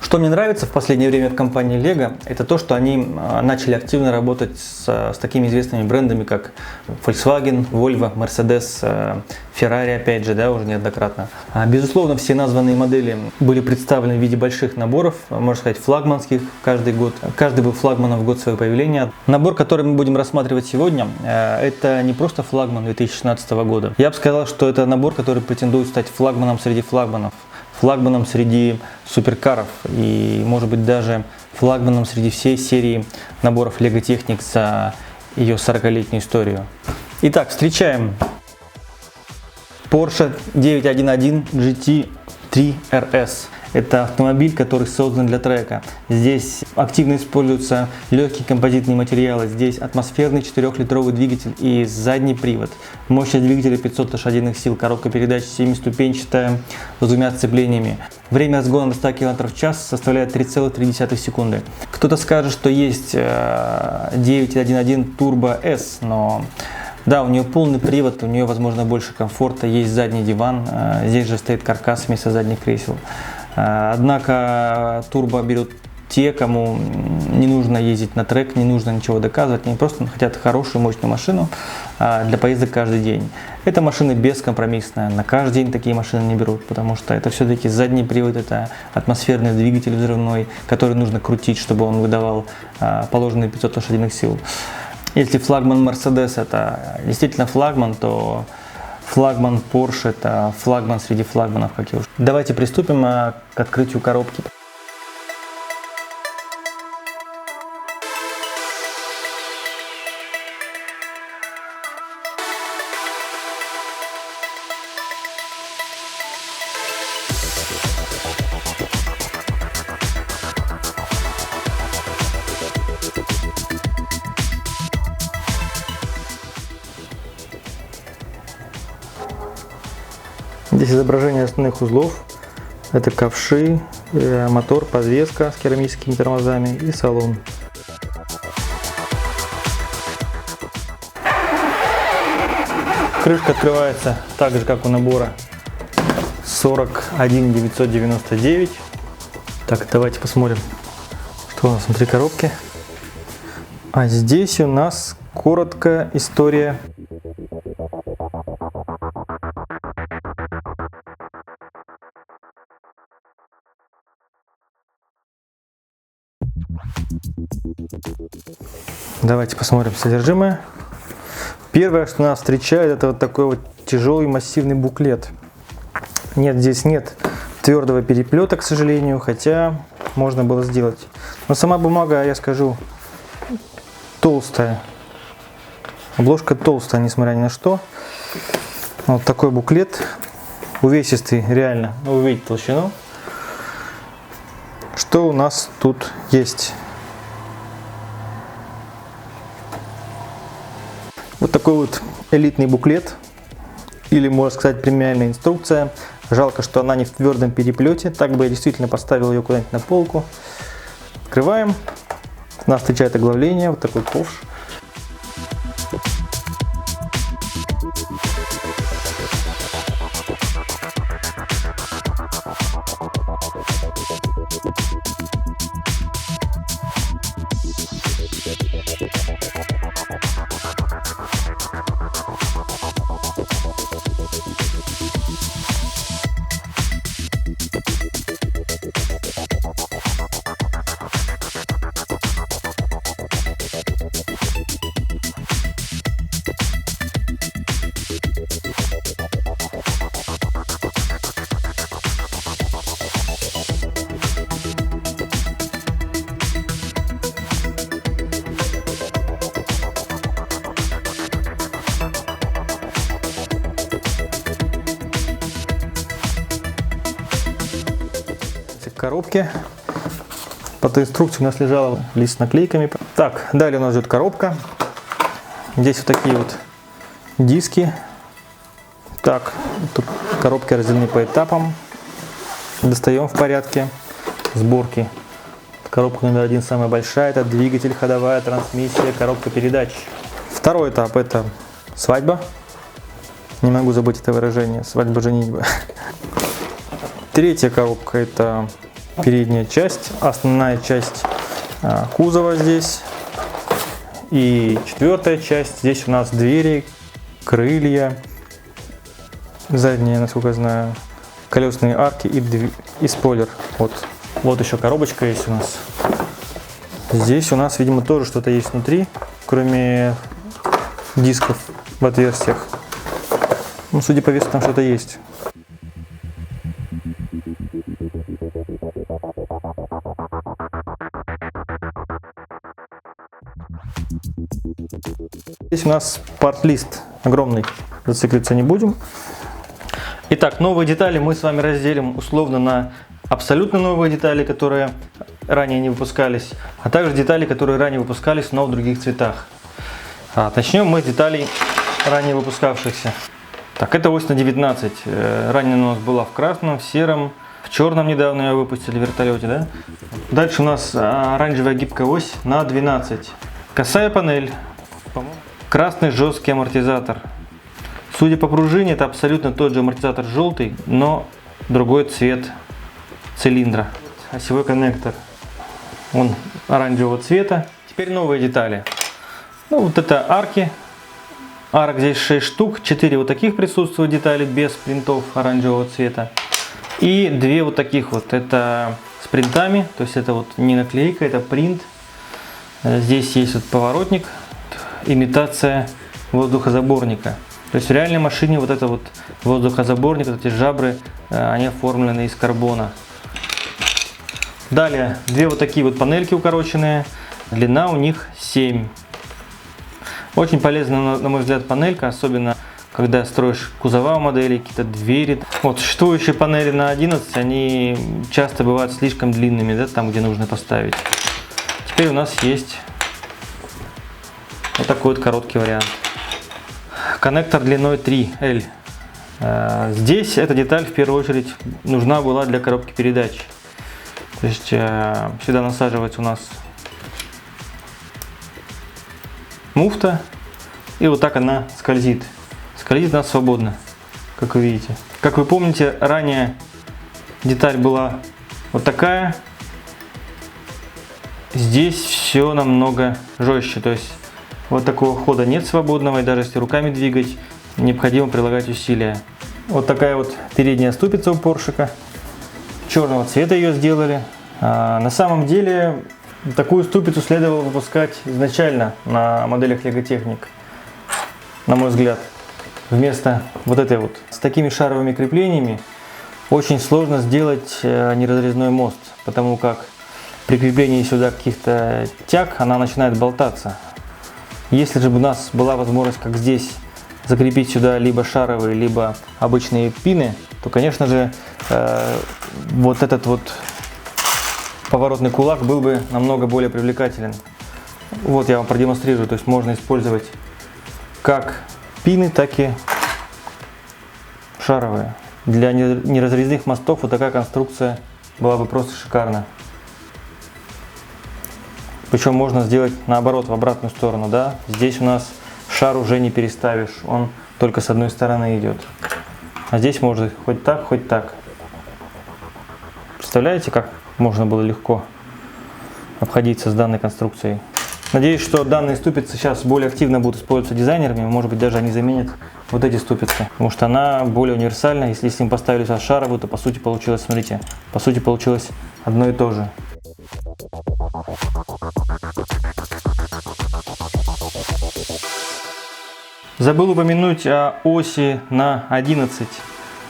Что мне нравится в последнее время в компании LEGO, это то, что они начали активно работать с такими известными брендами, как Volkswagen, Volvo, Mercedes, Ferrari, опять же, да, уже неоднократно. Безусловно, все названные модели были представлены в виде больших наборов, можно сказать, флагманских каждый год. Каждый был флагманом в год своего появления. Набор, который мы будем рассматривать сегодня, это не просто флагман 2016 года. Я бы сказал, что это набор, который претендует стать флагманом среди флагманов. Флагманом среди суперкаров и, может быть, даже флагманом среди всей серии наборов LEGO Technics за ее 40-летнюю историю. Итак, встречаем Porsche 911 GT3 RS. Это автомобиль, который создан для трека. Здесь активно используются легкие композитные материалы. Здесь атмосферный 4-литровый двигатель и задний привод. Мощность двигателя 500 лошадиных сил. Коробка передач 7-ступенчатая с двумя сцеплениями. Время разгона до 100 км в час составляет 3,3 секунды. Кто-то скажет, что есть 911 Turbo S, но да, у нее полный привод, у нее, возможно, больше комфорта. Есть задний диван. Здесь же стоит каркас вместо задних кресел. Однако турбо берут те, кому не нужно ездить на трек, не нужно ничего доказывать, они просто хотят хорошую, мощную машину для поездок каждый день. Эта машина бескомпромиссная, на каждый день такие машины не берут, потому что это все-таки задний привод, это атмосферный двигатель взрывной, который нужно крутить, чтобы он выдавал положенные 500 лошадиных сил. Если флагман Mercedes это действительно флагман, то флагман Porsche это флагман среди флагманов, как я уже. Давайте приступим к открытию коробки. Здесь изображение основных узлов. Это ковши, мотор, подвеска с керамическими тормозами и салон. Крышка открывается так же, как у набора 41999. Так, давайте посмотрим, что у нас внутри коробки. А здесь у нас короткая история. Давайте посмотрим содержимое. Первое, что нас встречает, это вот такой вот тяжелый массивный буклет. Нет, здесь нет твердого переплета, к сожалению, хотя можно было сделать. Но сама бумага, я скажу, толстая. Обложка толстая, несмотря ни на что. Вот такой буклет, увесистый, реально. Вы увидите толщину. Что у нас тут есть? Вот такой вот элитный буклет, или, можно сказать, премиальная инструкция. Жалко, что она не в твердом переплете, так бы я действительно поставил ее куда-нибудь на полку. Открываем. Нас встречает оглавление, вот такой ковш. Коробке. Под инструкцией у нас лежал лист с наклейками. Так, далее у нас идет коробка. Здесь вот такие вот диски. Так, тут коробки разделены по этапам. Достаем в порядке сборки. Коробка номер 1 самая большая. Это двигатель, ходовая трансмиссия, коробка передач. Второй этап — это свадьба. Не могу забыть это выражение. Свадьба-женитьба. Третья коробка — это передняя часть, основная часть кузова здесь. И четвертая часть, здесь у нас двери, крылья, задние, насколько я знаю, колесные арки и спойлер. Вот еще коробочка есть у нас. Здесь у нас, видимо, тоже что-то есть внутри, кроме дисков в отверстиях. Ну, судя по весу, там что-то есть. Здесь у нас парт-лист огромный, зацикливаться не будем. Итак, новые детали мы с вами разделим условно на абсолютно новые детали, которые ранее не выпускались, а также детали, которые ранее выпускались, но в других цветах. Начнем мы с деталей ранее выпускавшихся. Так, это ось на 19. Ранее у нас была в красном, в сером, в черном недавно ее выпустили в вертолете, да? Дальше у нас оранжевая гибкая ось на 12. Косая панель. Красный жесткий амортизатор. Судя по пружине, это абсолютно тот же амортизатор желтый, но другой цвет цилиндра. Осевой коннектор. Он оранжевого цвета. Теперь новые детали. Ну, вот это арки. Арок здесь 6 штук. 4 вот таких присутствуют детали без принтов оранжевого цвета. И 2 вот таких вот. Это с принтами. То есть это вот не наклейка, это принт. Здесь есть вот поворотник. Имитация воздухозаборника. То есть в реальной машине вот это вот воздухозаборник, вот эти жабры, они оформлены из карбона. Далее 2 вот такие вот панельки укороченные. Длина у них 7. Очень полезная, на мой взгляд, панелька, особенно когда строишь кузова моделей, какие-то двери. Вот существующие панели на 11, они часто бывают слишком длинными, да, там, где нужно поставить. Теперь у нас есть вот такой вот короткий вариант. Коннектор длиной 3L. Здесь эта деталь в первую очередь нужна была для коробки передач. То есть сюда насаживается у нас муфта, и вот так она скользит. Скользит она свободно, как вы видите. Как вы помните, ранее деталь была вот такая. Здесь все намного жестче, то есть вот такого хода нет свободного, и даже если руками двигать, необходимо прилагать усилия. Вот такая вот передняя ступица у поршика. Черного цвета ее сделали. На самом деле такую ступицу следовало выпускать изначально на моделях LEGO Technic, на мой взгляд. Вместо вот этой вот. С такими шаровыми креплениями очень сложно сделать неразрезной мост, потому как при креплении сюда каких-то тяг она начинает болтаться. Если же у нас была возможность, как здесь, закрепить сюда либо шаровые, либо обычные пины, то, конечно же, вот этот вот поворотный кулак был бы намного более привлекателен. Вот я вам продемонстрирую, то есть можно использовать как пины, так и шаровые. Для неразрезных мостов вот такая конструкция была бы просто шикарна. Причем можно сделать наоборот, в обратную сторону, да. Здесь у нас шар уже не переставишь, он только с одной стороны идет. А здесь можно хоть так, хоть так. Представляете, как можно было легко обходиться с данной конструкцией? Надеюсь, что данные ступицы сейчас более активно будут использоваться дизайнерами. Может быть, даже они заменят вот эти ступицы. Потому что она более универсальна. Если с ним поставили сюда шаровую, то по сути получилось, смотрите, по сути получилось одно и то же. Забыл упомянуть о оси на 11.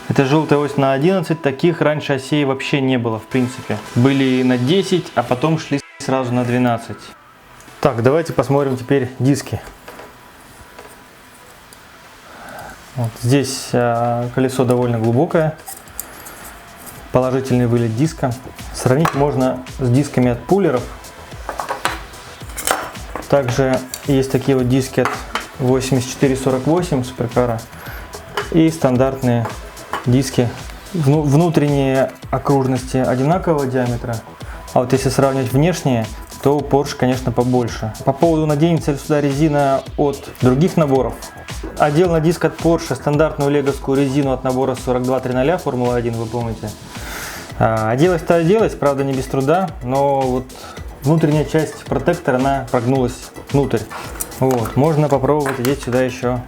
Это желтая ось на 11. Таких раньше осей вообще не было, в принципе. Были на 10, а потом шли сразу на 12. Так, давайте посмотрим теперь диски. Вот здесь колесо довольно глубокое. Положительный вылет диска. Сравнить можно с дисками от пулеров. Также есть такие вот диски от 8448 суперкара и стандартные диски. Внутренние окружности одинакового диаметра, а вот если сравнивать внешние, то у Porsche, конечно, побольше. По поводу, наденется ли сюда резина от других наборов, Одел на диск от Porsche стандартную леговскую резину от набора 42.00 Формула-1, вы помните. Оделась-то оделась, правда не без труда, но вот внутренняя часть протектора, она прогнулась внутрь. Вот, можно попробовать одеть сюда еще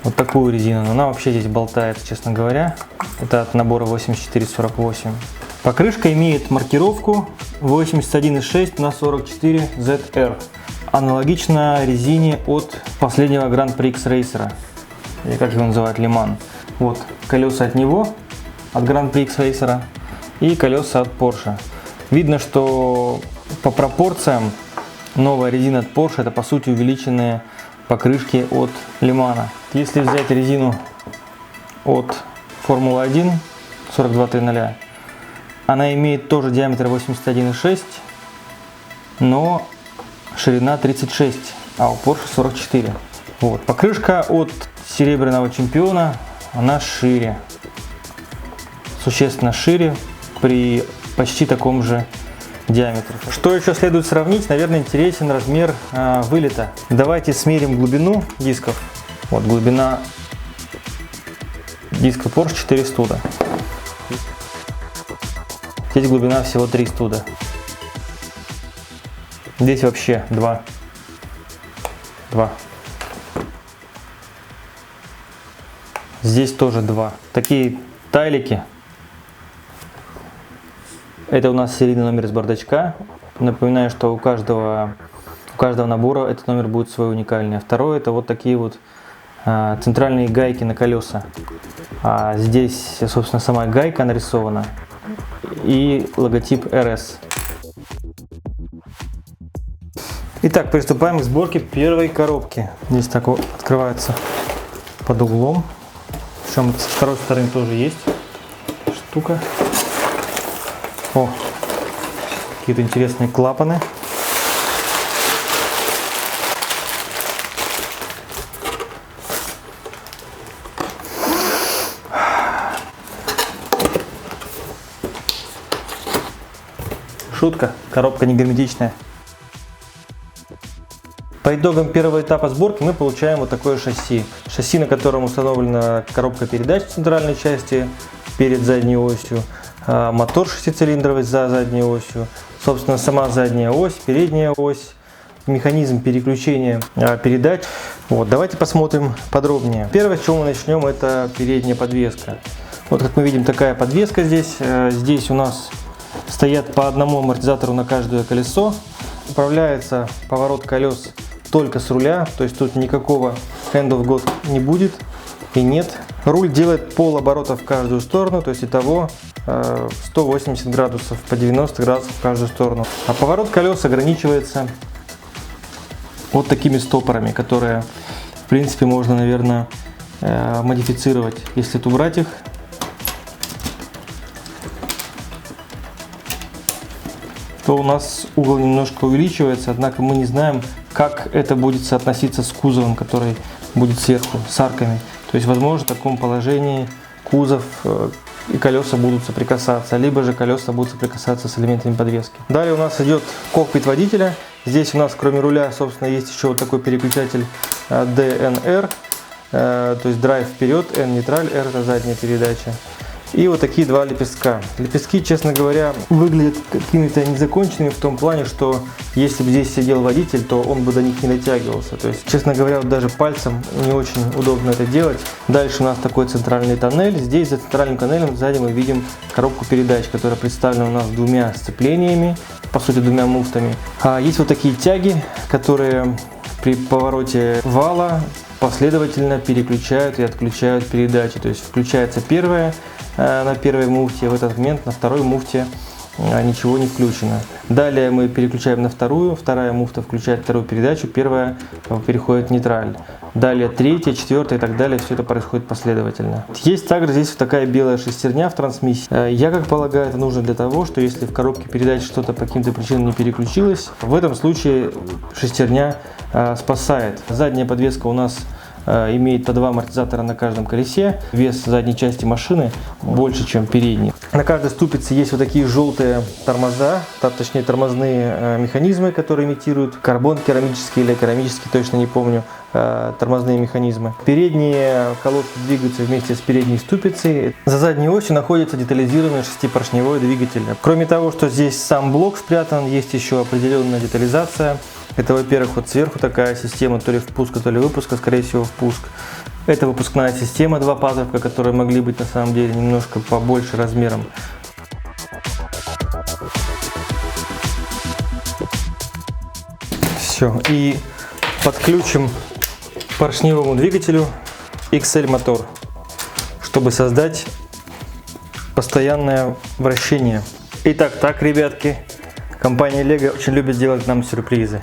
вот такую резину, но она вообще здесь болтается, честно говоря. Это от набора 84-48. Покрышка имеет маркировку 81,6 на 44 ZR. Аналогично резине от последнего Grand Prix Racer, или как его называют, Лиман. Вот колеса от него, от Grand Prix Racer, и колеса от Porsche. Видно, что по пропорциям новая резина от Porsche это по сути увеличенные покрышки от Лимана. Если взять резину от Формулы-1 42.00, она имеет тоже диаметр 81,6, но ширина 36, а у Porsche 44. Вот. Покрышка от серебряного чемпиона, она шире, существенно шире при почти таком же диаметре. Что еще следует сравнить? Наверное, интересен размер вылета. Давайте смерим глубину дисков. Вот глубина диска Porsche 4 студа. Здесь глубина всего 3 студа. Здесь вообще 2. Здесь тоже 2. Такие тайлики. Это у нас серийный номер с бардачка. Напоминаю, что у каждого набора этот номер будет свой уникальный. А второй это вот такие вот центральные гайки на колеса. Здесь, собственно, сама гайка нарисована и логотип RS. Итак, приступаем к сборке первой коробки. Здесь так вот открывается под углом. Причем с второй стороны тоже есть штука. О, какие-то интересные клапаны. Шутка, коробка не герметичная. По итогам первого этапа сборки мы получаем вот такое шасси. Шасси, на котором установлена коробка передач в центральной части перед задней осью, мотор 6-цилиндровый за задней осью, собственно сама задняя ось, передняя ось, механизм переключения передач. Вот, давайте посмотрим подробнее. Первое, с чего мы начнем, это передняя подвеска. Вот как мы видим, такая подвеска здесь. Здесь у нас стоят по одному амортизатору на каждое колесо. Управляется поворот колес только с руля, то есть тут никакого hand of God не будет и нет. Руль делает полоборота в каждую сторону, то есть итого 180 градусов, по 90 градусов в каждую сторону. А поворот колес ограничивается вот такими стопорами, которые в принципе можно, наверное, модифицировать. Если убрать их, то у нас угол немножко увеличивается, однако мы не знаем, как это будет соотноситься с кузовом, который будет сверху, с арками. То есть, возможно, в таком положении кузов и колеса будут соприкасаться, либо же колеса будут соприкасаться с элементами подвески. Далее у нас идет кокпит водителя. Здесь у нас, кроме руля, собственно, есть еще вот такой переключатель DNR, то есть драйв вперед, N нейтраль, R это задняя передача. И вот такие два лепестка. Лепестки, честно говоря, выглядят какими-то незаконченными в том плане, что если бы здесь сидел водитель, то он бы до них не дотягивался. То есть, честно говоря, вот даже пальцем не очень удобно это делать. Дальше у нас такой центральный тоннель. Здесь за центральным тоннелем сзади мы видим коробку передач, которая представлена у нас двумя сцеплениями, по сути двумя муфтами. Есть вот такие тяги, которые при повороте вала последовательно переключают и отключают передачи. То есть включается первая на первой муфте, в этот момент на второй муфте ничего не включено. Далее мы переключаем на вторую, вторая муфта включает вторую передачу, первая переходит в нейтраль. Далее третья, четвертая и так далее, все это происходит последовательно. Есть также здесь вот такая белая шестерня в трансмиссии. Я как полагаю, это нужно для того, что если в коробке передач что-то по каким-то причинам не переключилось, в этом случае шестерня спасает. Задняя подвеска у нас имеет по 2 амортизатора на каждом колесе. Вес задней части машины больше, чем передней. На каждой ступице есть вот такие желтые тормоза, точнее тормозные механизмы, которые имитируют карбон керамический или керамический, точно не помню, тормозные механизмы. Передние колодки двигаются вместе с передней ступицей. За задней осью находится детализированный шестипоршневой двигатель. Кроме того, что здесь сам блок спрятан, есть еще определенная детализация. Это, во-первых, вот сверху такая система, то ли впуска, то ли выпуска, скорее всего впуск. Это выпускная система, 2 патрубка, которые могли быть на самом деле немножко побольше размером. Все, и подключим к поршневому двигателю XL мотор, чтобы создать постоянное вращение. Итак, ребятки, компания LEGO очень любит делать нам сюрпризы.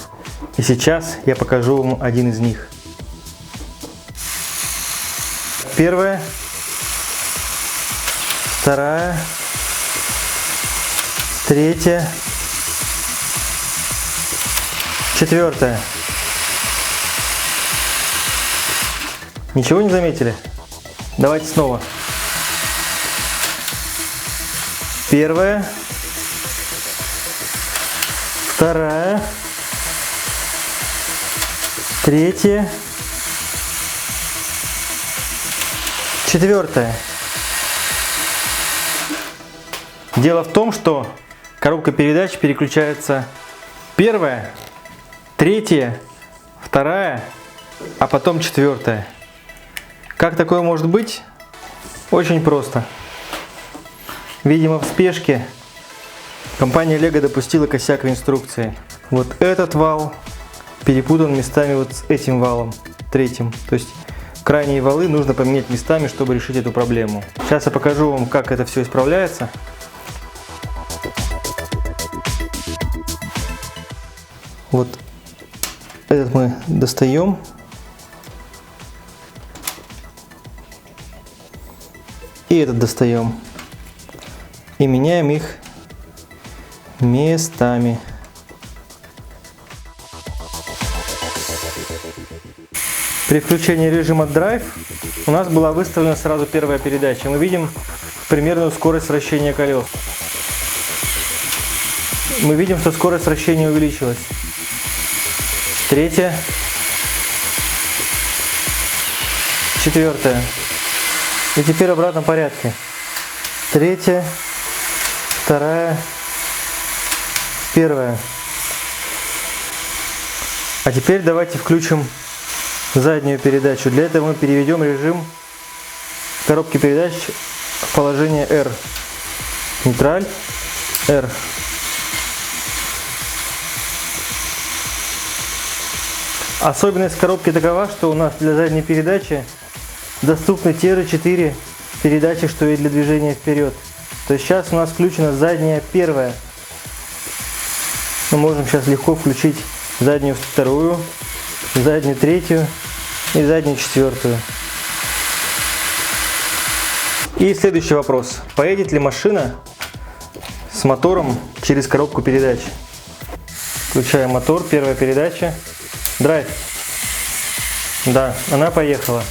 И сейчас я покажу вам один из них. Первая, вторая, третья, четвертая. Ничего не заметили? Давайте снова. Первая, вторая, третья, четвертая. Дело в том, что коробка передач переключается первая, третья, вторая, а потом четвертая. Как такое может быть? Очень просто. Видимо, в спешке компания LEGO допустила косяк в инструкции. Вот этот вал перепутан местами вот с этим валом, третьим. То есть крайние валы нужно поменять местами, чтобы решить эту проблему. Сейчас я покажу вам, как это все исправляется. Вот этот мы достаем. И этот достаем. И меняем их местами. При включении режима Drive у нас была выставлена сразу первая передача. Мы видим примерную скорость вращения колес. Мы видим, что скорость вращения увеличилась. Третья. Четвертая. И теперь в обратном порядке. Третья. Вторая. Первая. А теперь давайте включим заднюю передачу. Для этого мы переведем режим коробки передач в положение R. Нейтраль. R. Особенность коробки такова, что у нас для задней передачи доступны те же 4 передачи, что и для движения вперед. То есть сейчас у нас включена задняя первая. Мы можем сейчас легко включить заднюю вторую, заднюю третью и заднюю четвертую. И следующий вопрос. Поедет ли машина с мотором через коробку передач? Включаем мотор, первая передача. Драйв. Да, она поехала.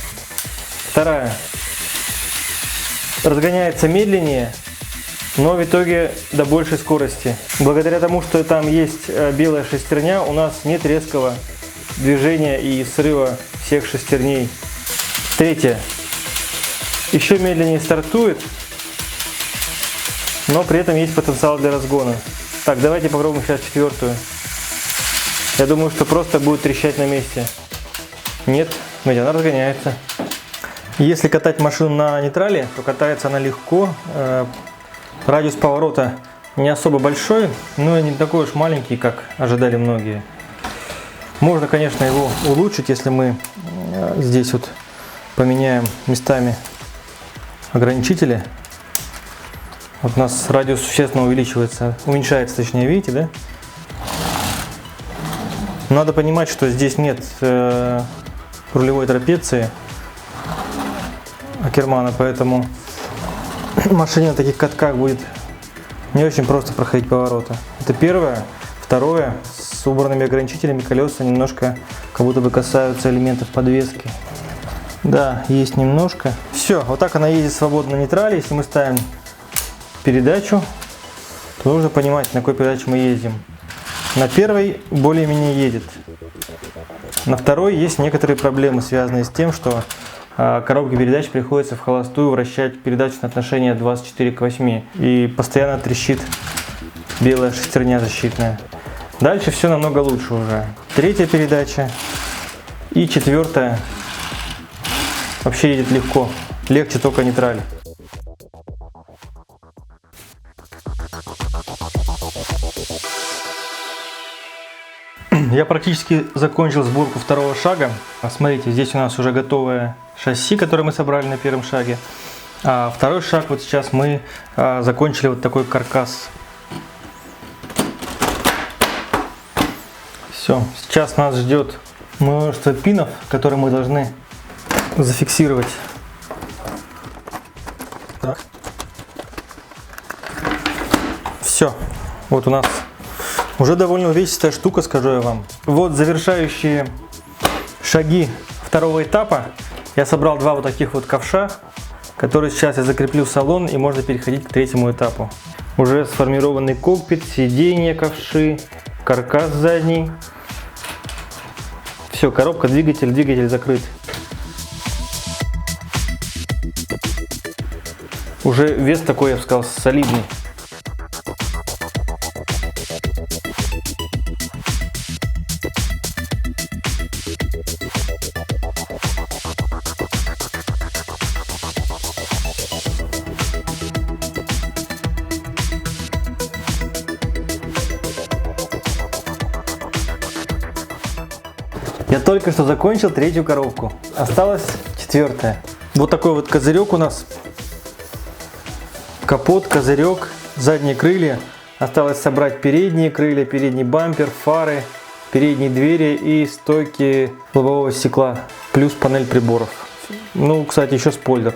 Вторая. Разгоняется медленнее, но в итоге до большей скорости. Благодаря тому, что там есть белая шестерня, у нас нет резкого движения и срыва всех шестерней. Третья. Еще медленнее стартует, но при этом есть потенциал для разгона. Так, давайте попробуем сейчас четвертую. Я думаю, что просто будет трещать на месте. Нет, смотрите, она разгоняется. Если катать машину на нейтрале, то катается она легко. Радиус поворота не особо большой, но и не такой уж маленький, как ожидали многие. Можно, конечно, его улучшить, если мы здесь вот поменяем местами ограничители. Вот у нас радиус существенно уменьшается, точнее, видите, да? Надо понимать, что здесь нет рулевой трапеции Акермана, поэтому машине на таких катках будет не очень просто проходить повороты. Это первое. Второе, с убранными ограничителями колеса немножко как будто бы касаются элементов подвески. Да, есть немножко. Все, вот так она ездит свободно на нейтрале. Если мы ставим передачу, то нужно понимать, на какой передаче мы ездим. На первой более-менее едет. На второй есть некоторые проблемы, связанные с тем, что коробке передач приходится в холостую вращать передачу на отношение 24:8. И постоянно трещит белая шестерня защитная. Дальше все намного лучше уже. Третья передача и четвертая вообще едет легко. Легче только нейтраль. Я практически закончил сборку второго шага. Смотрите, здесь у нас уже готовое шасси, которое мы собрали на первом шаге. А второй шаг, вот сейчас мы закончили вот такой каркас. Все, сейчас нас ждет множество пинов, которые мы должны зафиксировать. Так. Все, вот у нас уже довольно увесистая штука, скажу я вам. Вот завершающие шаги второго этапа. Я собрал два вот таких вот ковша, которые сейчас я закреплю в салон, и можно переходить к третьему этапу. Уже сформированный кокпит, сиденья, ковши, каркас задний. Все, коробка, двигатель закрыт. Уже вес такой, я бы сказал, солидный. Я только что закончил третью коробку. Осталась четвертая. Вот такой вот козырек у нас. Капот, козырек, задние крылья. Осталось собрать передние крылья, передний бампер, фары, передние двери и стойки лобового стекла. Плюс панель приборов. Ну, кстати, еще спойлер.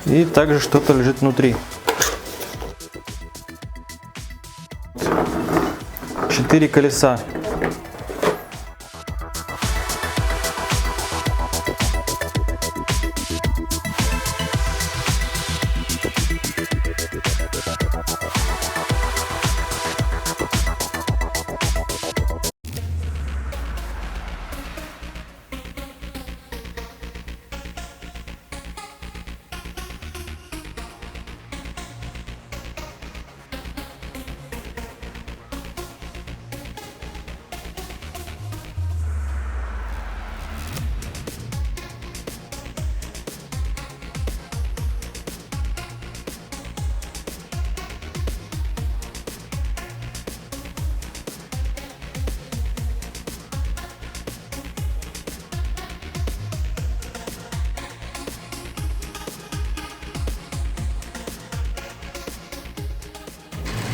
И также что-то лежит внутри. 4 колеса.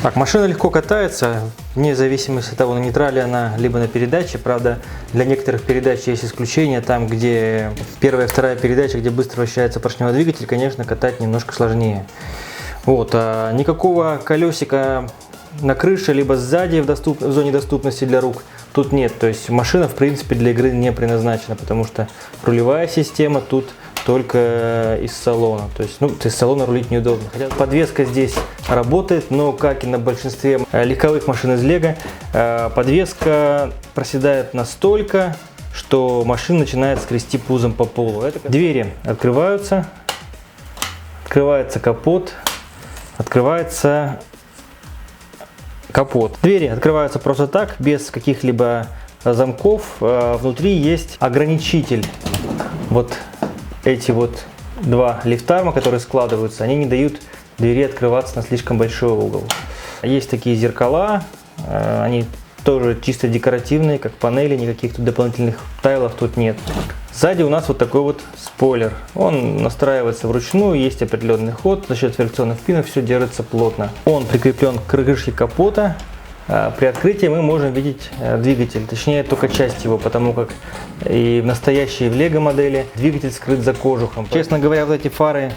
Так, машина легко катается, вне зависимости от того, на нейтрале она, либо на передаче. Правда, для некоторых передач есть исключения. Там, где первая и вторая передача, где быстро вращается поршневой двигатель, конечно, катать немножко сложнее. Вот, а никакого колесика на крыше, либо сзади в зоне доступности для рук тут нет. То есть машина, в принципе, для игры не предназначена, потому что рулевая система тут только из салона. То есть, из салона рулить неудобно. Хотя подвеска здесь работает, но, как и на большинстве легковых машин из Лего, подвеска проседает настолько, что машина начинает скрести пузом по полу. Двери открываются, открывается капот, открывается капот. Двери открываются просто так, без каких-либо замков. Внутри есть ограничитель. Вот эти вот два лифтарма, которые складываются, они не дают двери открываться на слишком большой угол. Есть такие зеркала, они тоже чисто декоративные, как панели, никаких тут дополнительных тайлов тут нет. Сзади у нас вот такой вот спойлер. Он настраивается вручную, есть определенный ход, за счет фрикционных пинов все держится плотно. Он прикреплен к крышке капота. При открытии мы можем видеть двигатель, точнее только часть его, потому как и в настоящей в Лего модели двигатель скрыт за кожухом. Честно говоря, вот эти фары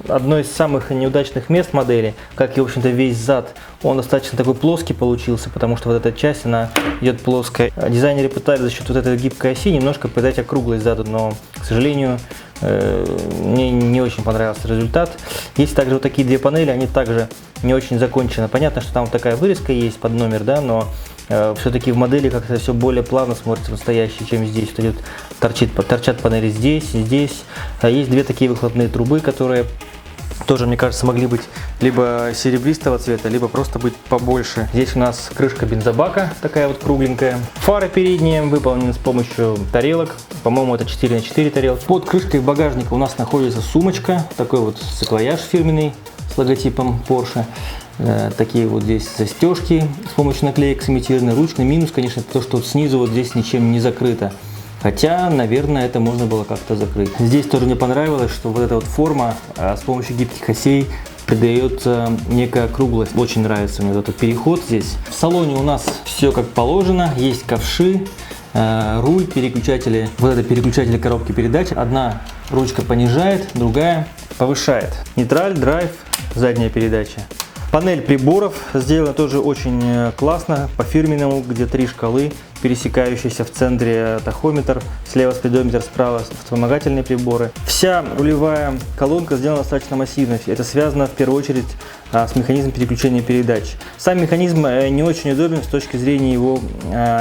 одно из самых неудачных мест модели, как и, в общем-то, весь зад. Он достаточно такой плоский получился, потому что вот эта часть, она идет плоская. Дизайнеры пытались за счет вот этой гибкой оси немножко придать округлость заду, но, к сожалению, мне не очень понравился результат. Есть также вот такие две панели, они также не очень закончены. Понятно, что там вот такая вырезка есть под номер, да, но все-таки в модели как-то все более плавно смотрится настоящий, чем здесь. Вот идет, торчат панели здесь, здесь. Есть две такие выхлопные трубы, которые тоже, мне кажется, могли быть либо серебристого цвета, либо просто быть побольше. Здесь у нас крышка бензобака, такая вот кругленькая. Фары передние выполнены с помощью тарелок. По-моему, это 4×4 тарелки. Под крышкой багажника у нас находится сумочка. Такой вот саквояж фирменный с логотипом Porsche. Такие вот здесь застежки с помощью наклеек сымитированные. Ручный минус, конечно, то, что вот снизу вот здесь ничем не закрыто. Хотя, наверное, это можно было как-то закрыть. Здесь тоже мне понравилось, что вот эта вот форма с помощью гибких осей придает некая округлость. Очень нравится мне этот переход здесь. В салоне у нас все как положено. Есть ковши, руль, переключатели. Вот это переключатели коробки передач. Одна ручка понижает, другая повышает. Нейтраль, драйв, задняя передача. Панель приборов сделана тоже очень классно, по-фирменному, где 3 шкалы, пересекающиеся в центре тахометр, слева спидометр, справа вспомогательные приборы. Вся рулевая колонка сделана достаточно массивно, это связано в первую очередь с механизмом переключения передач. Сам механизм не очень удобен с точки зрения его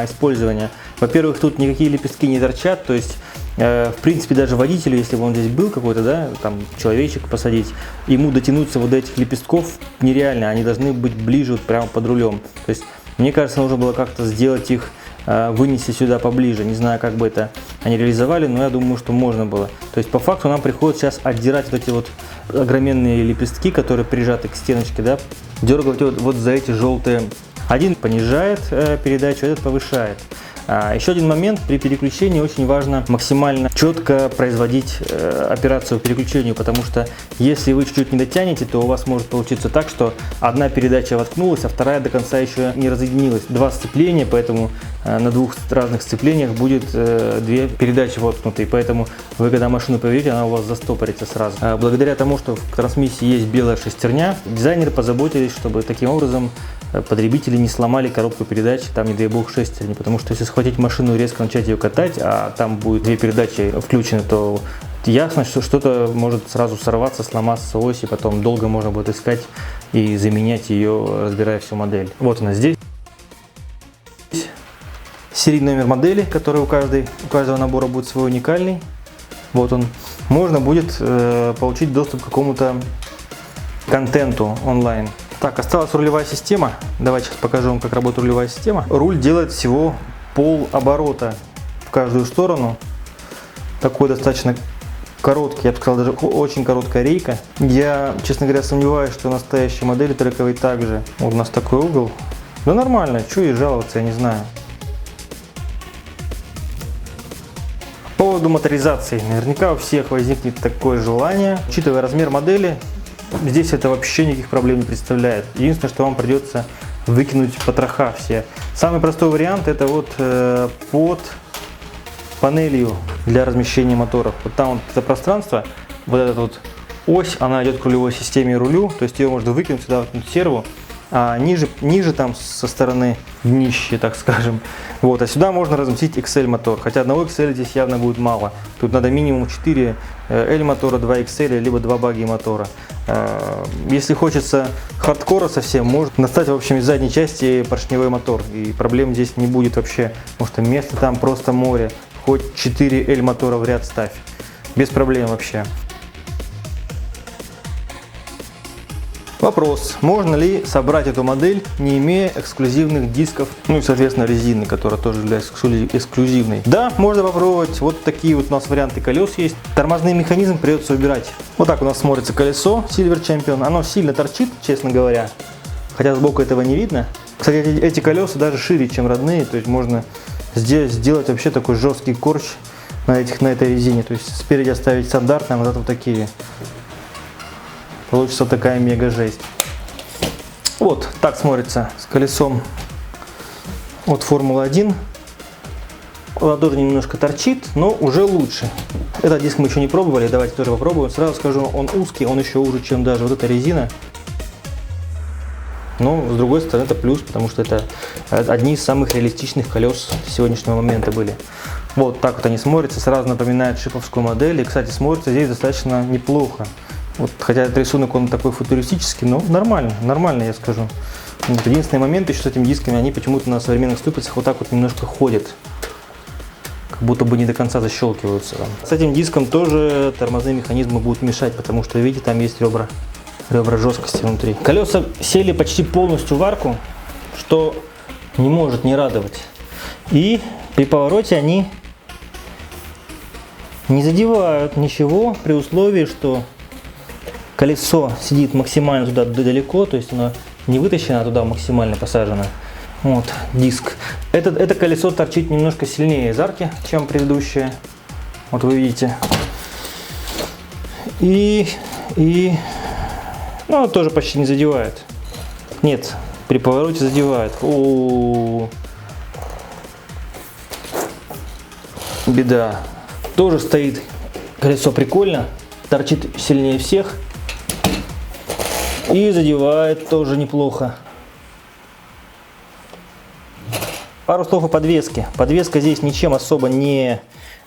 использования. Во-первых, тут никакие лепестки не торчат, то есть в принципе, даже водителю, если бы он здесь был какой-то, да, там человечек посадить, ему дотянуться вот до этих лепестков нереально, они должны быть ближе вот прямо под рулем. То есть, мне кажется, нужно было как-то сделать их, вынести сюда поближе. Не знаю, как бы это они реализовали, но я думаю, что можно было. То есть, по факту нам приходится сейчас отдирать вот эти вот огроменные лепестки, которые прижаты к стеночке, да, дергать вот за эти желтые. Один понижает передачу, этот повышает. Еще один момент, при переключении очень важно максимально четко производить операцию по переключению, потому что если вы чуть-чуть не дотянете, то у вас может получиться так, что одна передача воткнулась, а вторая до конца еще не разъединилась. 2 сцепления, поэтому на 2 разных сцеплениях будет 2 передачи воткнутые, поэтому вы, когда машину поведете, она у вас застопорится сразу. Благодаря тому, что в трансмиссии есть белая шестерня, дизайнеры позаботились, чтобы таким образом потребители не сломали коробку передач, там, не дай бог, шестерни, потому что если схватить машину и резко начать ее катать, а там будет 2 передачи включены, то ясно, что что-то может сразу сорваться, сломаться ось, и потом долго можно будет искать и заменять ее, разбирая всю модель. Вот она здесь. Серийный номер модели, который у каждого набора будет свой уникальный. Вот он. Можно будет получить доступ к какому-то контенту онлайн. Так, осталась рулевая система. Давайте сейчас покажу вам, как работает рулевая система. Руль делает всего полоборота в каждую сторону. Такой достаточно короткий, я бы сказал, даже очень короткая рейка. Я, честно говоря, сомневаюсь, что настоящие модели трековые также. Вот у нас такой угол. Да нормально, что и жаловаться, я не знаю. По поводу моторизации. Наверняка у всех возникнет такое желание. Учитывая размер модели, здесь это вообще никаких проблем не представляет. Единственное, что вам придется выкинуть потроха все. Самый простой вариант — это вот под панелью для размещения моторов. Вот там вот это пространство, вот эта вот ось, она идет к рулевой системе и рулю, то есть ее можно выкинуть сюда, вот серву, а ниже там со стороны днища, так скажем. Вот, а сюда можно разместить XL мотор, хотя одного XL здесь явно будет мало. Тут надо минимум 4 L мотора, 2 XL, либо 2 багги мотора. Если хочется хардкора совсем, можно достать, в общем, из задней части поршневой мотор, и проблем здесь не будет вообще, потому что место там просто море. Хоть 4 L мотора в ряд ставь, без проблем вообще. Вопрос, можно ли собрать эту модель, не имея эксклюзивных дисков, ну и, соответственно, резины, которая тоже является эксклюзивной. Да, можно попробовать. Вот такие вот у нас варианты колес есть. Тормозный механизм придется убирать. Вот так у нас смотрится колесо Silver Champion. Оно сильно торчит, честно говоря, хотя сбоку этого не видно. Кстати, эти колеса даже шире, чем родные, то есть можно сделать вообще такой жесткий корч на этой резине. То есть спереди оставить стандартно, а вот такие. Получится такая мега жесть. Вот так смотрится с колесом от Формулы 1. он тоже немножко торчит, но уже лучше. Этот диск мы еще не пробовали, давайте тоже попробуем. Сразу скажу, он узкий, он еще уже, чем даже вот эта резина. Но, с другой стороны, это плюс, потому что это одни из самых реалистичных колес сегодняшнего момента были. Вот так вот они смотрятся, сразу напоминают шиповскую модель. И, кстати, смотрится здесь достаточно неплохо. Вот, хотя этот рисунок, он такой футуристический, но нормально, я скажу. Вот, единственный момент еще с этими дисками, они почему-то на современных ступицах вот так вот немножко ходят. Как будто бы не до конца защелкиваются. С этим диском тоже тормозные механизмы будут мешать, потому что, видите, там есть ребра жесткости внутри. Колеса сели почти полностью в арку, что не может не радовать. И при повороте они не задевают ничего, при условии, что колесо сидит максимально туда далеко, то есть оно не вытащено, а туда максимально посажено. Вот диск. Это колесо торчит немножко сильнее из арки, чем предыдущее. Вот вы видите. Ну, тоже почти не задевает. Нет, при повороте задевает. Беда. Тоже стоит колесо прикольно, торчит сильнее всех и задевает тоже неплохо. Пару слов о подвеске. Подвеска здесь ничем особо не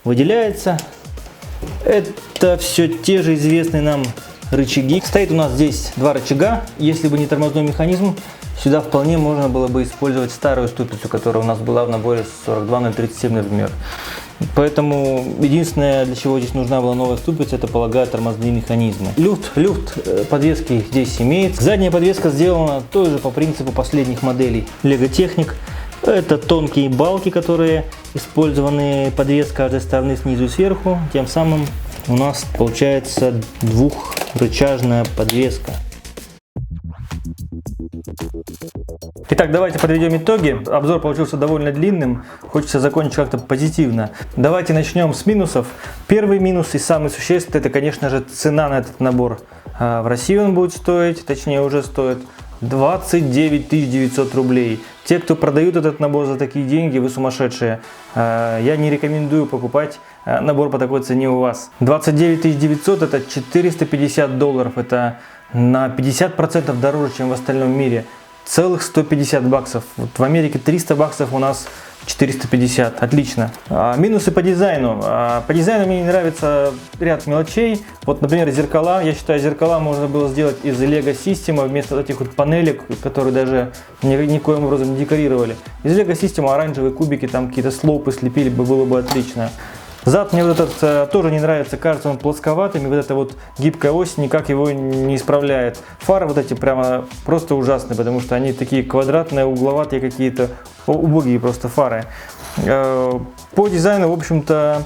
выделяется. Это все те же известные нам рычаги. Стоит у нас здесь два рычага. Если бы не тормозной механизм, сюда вполне можно было бы использовать старую ступицу, которая у нас была в наборе 42037, например. Поэтому единственное, для чего здесь нужна была новая ступица, это, полагаю, тормозные механизмы. Люфт подвески здесь имеется. Задняя подвеска сделана тоже по принципу последних моделей LEGO Technic. Это тонкие балки, которые использованы подвеска каждой стороны снизу и сверху. Тем самым у нас получается двухрычажная подвеска. Итак, давайте подведем итоги. Обзор получился довольно длинным. Хочется закончить как-то позитивно. Давайте начнем с минусов. Первый минус и самый существенный, это, конечно же, цена на этот набор. В России он будет стоить, точнее уже стоит 29 900 рублей. Те, кто продают этот набор за такие деньги, вы сумасшедшие. Я не рекомендую покупать набор по такой цене у вас. 29 900 это 450 долларов. Это на 50% дороже, чем в остальном мире. Целых 150 баксов. Вот в Америке 300 баксов, у нас 450. Отлично. Минусы по дизайну. По дизайну мне не нравится ряд мелочей. Вот, например, зеркала. Я считаю, зеркала можно было сделать из LEGO System вместо этих вот панелек, которые даже никоим образом не декорировали. Из LEGO System оранжевые кубики, там какие-то слопы слепили бы, было бы отлично. Зад мне вот этот тоже не нравится, кажется он плосковатым, и вот эта вот гибкая ось никак его не исправляет. Фары вот эти прямо просто ужасные, потому что они такие квадратные, угловатые какие-то, убогие просто фары. По дизайну, в общем-то,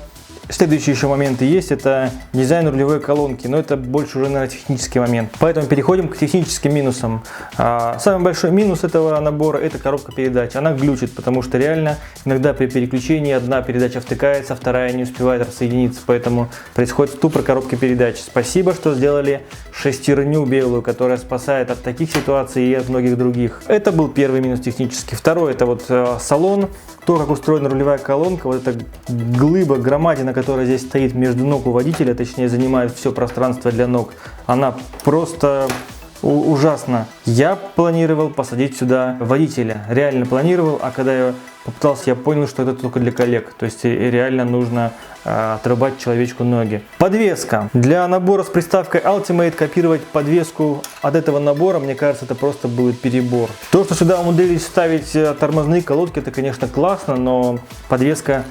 следующие еще моменты есть, это дизайн рулевой колонки, но это больше уже, наверное, технический момент. Поэтому переходим к техническим минусам. Самый большой минус этого набора — это коробка передач. Она глючит, потому что реально иногда при переключении одна передача втыкается, вторая не успевает рассоединиться, поэтому происходит ступор коробки передач. Спасибо, что сделали шестерню белую, которая спасает от таких ситуаций и от многих других. Это был первый минус технический. Второй — это вот салон. То, как устроена рулевая колонка, вот эта глыба, громадина, которая здесь стоит между ног у водителя, точнее занимает все пространство для ног, она просто ужасна. Я планировал посадить сюда водителя, реально планировал, а когда я попытался, я понял, что это только для коллег, то есть реально нужно отрубать человечку ноги. Подвеска. Для набора с приставкой Ultimate копировать подвеску от этого набора, мне кажется, это просто будет перебор. То, что сюда умудрились вставить тормозные колодки, это, конечно, классно, но подвеска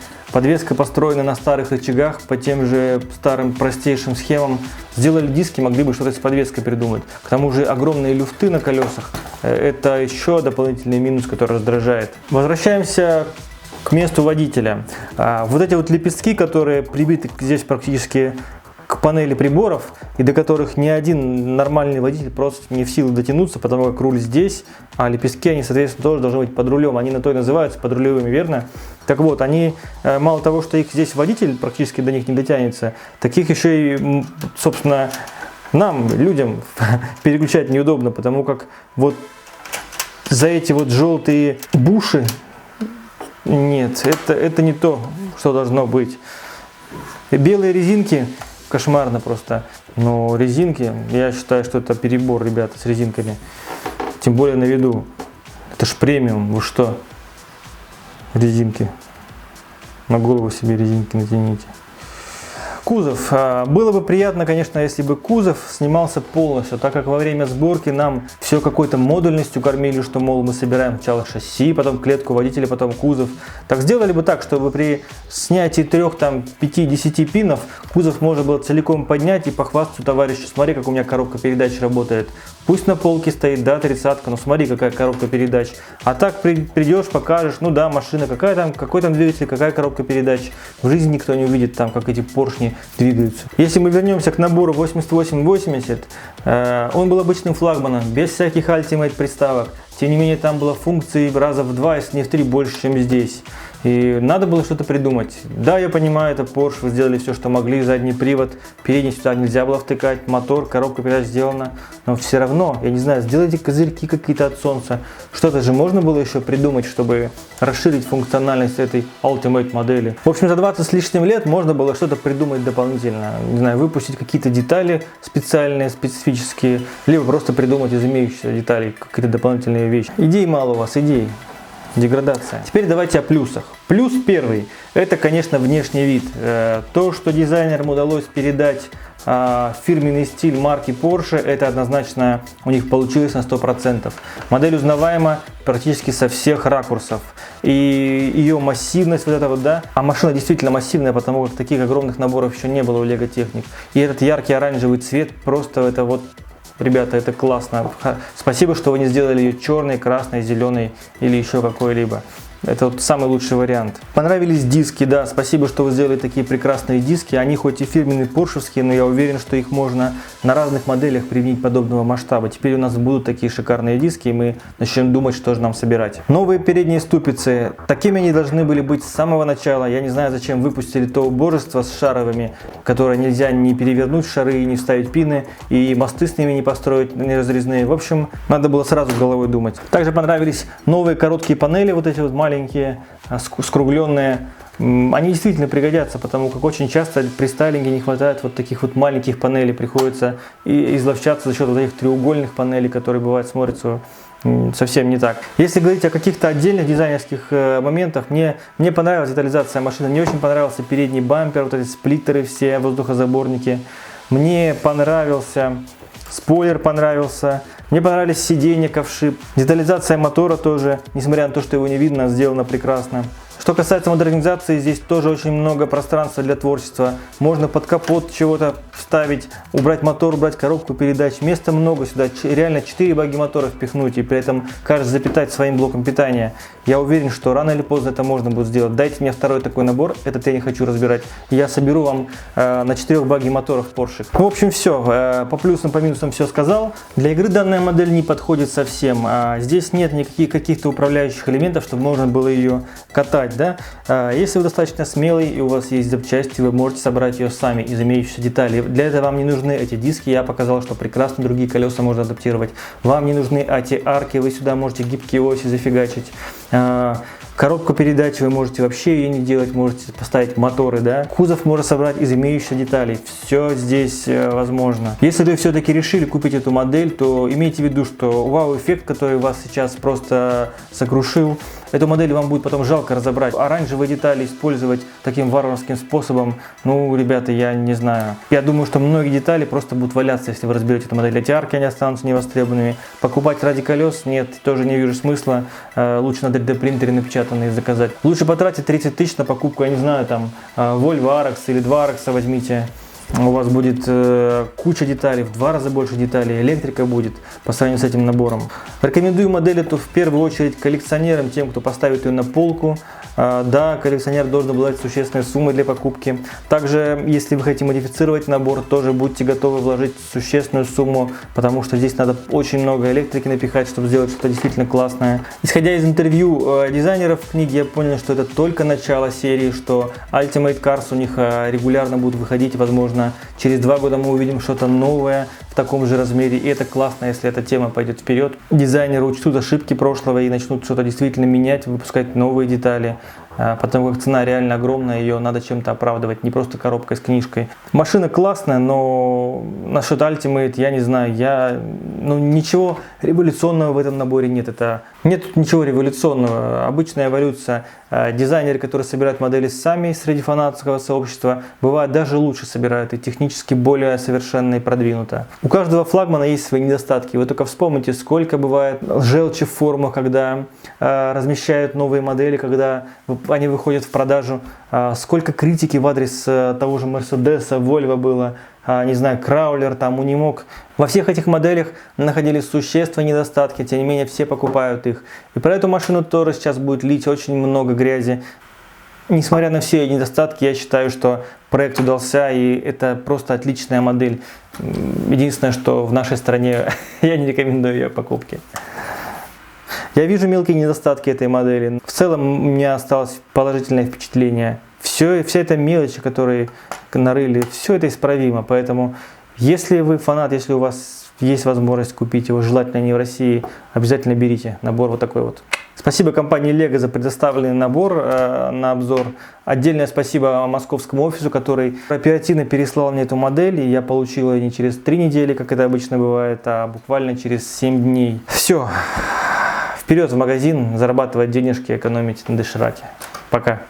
построена на старых рычагах, по тем же старым простейшим схемам. Сделали диски, могли бы что-то с подвеской придумать. К тому же огромные люфты на колесах. Это еще дополнительный минус, который раздражает. Возвращаемся к месту водителя. Вот эти вот лепестки, которые прибиты здесь практически к панели приборов, и до которых ни один нормальный водитель просто не в силах дотянуться, потому как руль здесь, а лепестки, они, соответственно, тоже должны быть под рулем. Они на то и называются подрулевыми, верно? Так вот, они, мало того, что их здесь водитель практически до них не дотянется, таких еще и, собственно, нам, людям, переключать неудобно, потому как вот за эти вот желтые буши, нет, это не то, что должно быть. Белые резинки, кошмарно просто. Но резинки, я считаю, что это перебор, ребята, с резинками. Тем более на виду. Это ж премиум, вы что? Резинки. На голову себе резинки натяните. Кузов. Было бы приятно, конечно, если бы кузов снимался полностью, так как во время сборки нам все какой-то модульностью кормили, что, мол, мы собираем сначала шасси, потом клетку водителя, потом кузов. Так сделали бы так, чтобы при снятии 3, 5, 10 пинов кузов можно было целиком поднять и похвастаться товарищу: смотри, как у меня коробка передач работает. Пусть на полке стоит, да, 30-ка, но смотри, какая коробка передач. А так придешь, покажешь, ну да, машина, какой там двигатель, какая коробка передач. В жизни никто не увидит там, как эти поршни двигаются. Если мы вернемся к набору 8880, он был обычным флагманом, без всяких Ultimate приставок. Тем не менее, там было функций раза в 2, если не в 3 больше, чем здесь. И надо было что-то придумать. Да, я понимаю, это Porsche, вы сделали все, что могли, задний привод, передний сюда нельзя было втыкать, мотор, коробка передач сделана. Но все равно, я не знаю, сделайте козырьки какие-то от солнца. Что-то же можно было еще придумать, чтобы расширить функциональность этой Ultimate модели. В общем, за 20 с лишним лет можно было что-то придумать дополнительно. Не знаю, выпустить какие-то детали специальные, специфические, либо просто придумать из имеющихся деталей какие-то дополнительные вещи. Идей мало у вас, идей. Деградация. Теперь давайте о плюсах. Плюс первый, это, конечно, внешний вид. То, что дизайнерам удалось передать фирменный стиль марки Porsche, это однозначно у них получилось на 100%. Модель узнаваема практически со всех ракурсов. И ее массивность, вот это вот, да. А машина действительно массивная, потому как таких огромных наборов еще не было у Lego Technic. И этот яркий оранжевый цвет, просто это вот... Ребята, это классно. Спасибо, что вы не сделали ее черной, красной, зеленой или еще какой-либо. Это вот самый лучший вариант. Понравились диски, да, спасибо, что вы сделали такие прекрасные диски. Они хоть и фирменные поршевские, но я уверен, что их можно на разных моделях применить подобного масштаба. Теперь у нас будут такие шикарные диски, и мы начнем думать, что же нам собирать. Новые передние ступицы. Такими они должны были быть с самого начала. Я не знаю, зачем выпустили то убожество с шаровыми, которое нельзя не перевернуть шары, не вставить пины, и мосты с ними не построить, не разрезные. В общем, надо было сразу головой думать. Также понравились новые короткие панели, вот эти вот маленькие, скругленные. Они действительно пригодятся, потому как очень часто при стайлинге не хватает вот таких вот маленьких панелей, приходится изловчаться за счет вот этих треугольных панелей, которые бывают смотрятся совсем не так. Если говорить о каких-то отдельных дизайнерских моментах, мне понравилась детализация машины, мне очень понравился передний бампер, вот эти сплиттеры все, воздухозаборники. Мне понравился спойлер, мне понравились сиденья, ковши. Детализация мотора тоже, несмотря на то, что его не видно, сделана прекрасно. Что касается модернизации, здесь тоже очень много пространства для творчества. Можно под капот чего-то вставить, убрать мотор, убрать коробку передач. Места много сюда, реально 4 баги мотора впихнуть и при этом каждый запитать своим блоком питания. Я уверен, что рано или поздно это можно будет сделать. Дайте мне второй такой набор, этот я не хочу разбирать. Я соберу вам на 4 баги моторов Porsche. В общем, все. По плюсам, по минусам все сказал. Для игры данная модель не подходит совсем. Здесь нет никаких каких-то управляющих элементов, чтобы можно было ее катать. Да? Если вы достаточно смелый и у вас есть запчасти, вы можете собрать ее сами из имеющихся деталей. Для этого вам не нужны эти диски, я показал, что прекрасно другие колеса можно адаптировать. Вам не нужны эти арки, вы сюда можете гибкие оси зафигачить. Коробку передач вы можете вообще ее не делать, можете поставить моторы, да. Кузов можно собрать из имеющихся деталей. Все здесь возможно. Если вы все-таки решили купить эту модель, то имейте в виду, что вау-эффект, который вас сейчас просто сокрушил, эту модель вам будет потом жалко разобрать. Оранжевые детали использовать таким варварским способом, ну, ребята, я не знаю. Я думаю, что многие детали просто будут валяться, если вы разберете эту модель. Эти арки, они останутся невостребованными. Покупать ради колес, нет, тоже не вижу смысла. Лучше на 3D принтере напечатанные заказать. Лучше потратить 30 тысяч на покупку, я не знаю, там, Volvo Arax или 2 Arax возьмите. У вас будет куча деталей, в 2 раза больше деталей, электрика будет по сравнению с этим набором. Рекомендую модель эту в первую очередь коллекционерам, тем, кто поставит ее на полку. Да, коллекционер должен обладать существенной суммой для покупки. Также, если вы хотите модифицировать набор, тоже будьте готовы вложить существенную сумму, потому что здесь надо очень много электрики напихать, чтобы сделать что-то действительно классное. Исходя из интервью дизайнеров в книге, я понял, что это только начало серии, что Ultimate Cars у них регулярно будут выходить, возможно, через 2 года мы увидим что-то новое, в таком же размере. И это классно, если эта тема пойдет вперед. Дизайнеры учтут ошибки прошлого и начнут что-то действительно менять, выпускать новые детали. Потому как цена реально огромная, ее надо чем-то оправдывать, не просто коробкой с книжкой. Машина классная, но насчет Ultimate я не знаю, ничего революционного в этом наборе нет. Нет тут ничего революционного, обычная эволюция. Дизайнеры, которые собирают модели сами среди фанатского сообщества, бывает даже лучше собирают и технически более совершенно и продвинуто. У каждого флагмана есть свои недостатки. Вы только вспомните, сколько бывает желчи в форумах, когда размещают новые модели, когда они выходят в продажу. Сколько критики в адрес того же Мерседеса, Volvo было, не знаю, Краулер, там, Унимог. Во всех этих моделях находились существенные недостатки, тем не менее все покупают их. И про эту машину тоже сейчас будет лить очень много грязи. Несмотря на все недостатки, я считаю, что проект удался, и это просто отличная модель. Единственное, что в нашей стране я не рекомендую ее покупки. Я вижу мелкие недостатки этой модели. В целом у меня осталось положительное впечатление. Вся эта мелочь, которые нарыли, все это исправимо. Поэтому, если вы фанат, если у вас есть возможность купить его, желательно не в России, обязательно берите набор вот такой вот. Спасибо компании LEGO за предоставленный набор на обзор. Отдельное спасибо московскому офису, который оперативно переслал мне эту модель. И я получил ее не через 3 недели, как это обычно бывает, а буквально через 7 дней. Все. Вперед в магазин, зарабатывать денежки, экономить на дошираке. Пока.